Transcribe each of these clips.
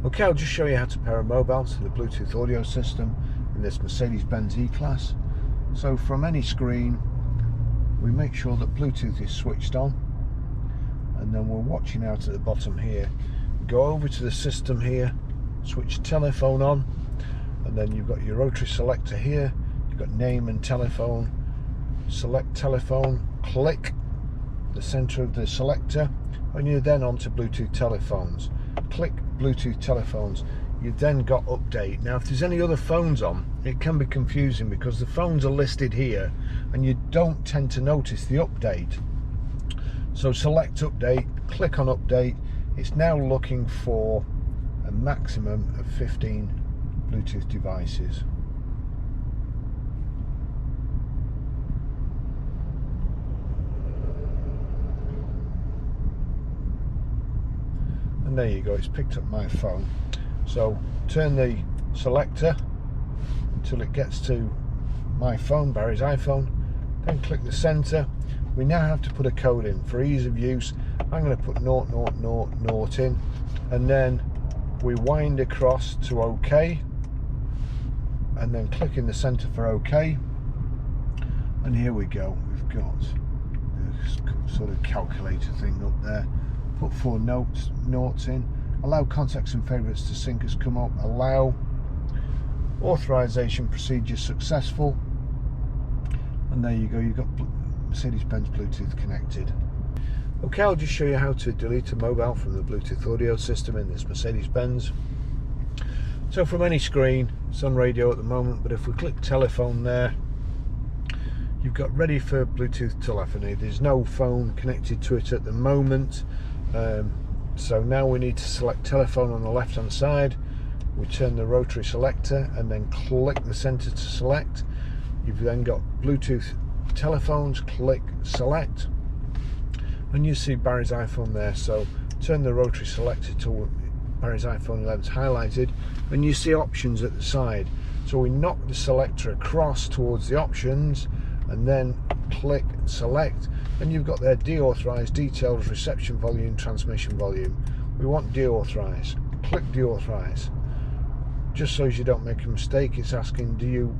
Okay, I'll just show you how to pair a mobile to the Bluetooth audio system in this Mercedes Benz E Class. So from any screen, we make sure that Bluetooth is switched on, and then we're watching out at the bottom here. Go over to the system here, switch telephone on, and then you've got your rotary selector here. You've got name and telephone. Select telephone, click the center of the selector, and you're then onto Bluetooth telephones. Click Bluetooth telephones. You've then got update. Now if there's any other phones on, it can be confusing because the phones are listed here and you don't tend to notice the update. So select update, click on update. It's now looking for a maximum of 15 Bluetooth devices. And there you go, it's picked up my phone. So turn the selector until it gets to my phone, Barry's iPhone, then click the center. We now have to put a code in. For ease of use, I'm going to put 0000 in, and then we wind across to OK, and then click in the center for OK, and here we go. We've got this sort of calculator thing up there. Put 4 notes in, allow contacts and favorites to sync has come up, allow authorization procedure successful, and there you go, you've got Mercedes Benz Bluetooth connected. Okay, I'll just show you how to delete a mobile from the Bluetooth audio system in this Mercedes Benz. So from any screen, it's on radio at the moment, but if we click telephone there, you've got ready for Bluetooth telephony. There's no phone connected to it at the moment. So now we need to select telephone on the left hand side. We turn the rotary selector and then click the center to select. You've then got Bluetooth telephones, click select, and you see Barry's iPhone there. So turn the rotary selector to Barry's iPhone 11 highlighted, and you see options at the side. So we knock the selector across towards the options and then click select, and you've got there deauthorize, details, reception volume, transmission volume. We want deauthorize. Click deauthorize. Just so as you don't make a mistake, it's asking, do you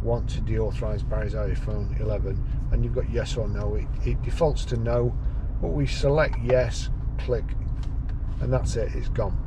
want to deauthorize Barry's iPhone 11? And you've got yes or no. It defaults to no, but we select yes, click, and that's it, it's gone.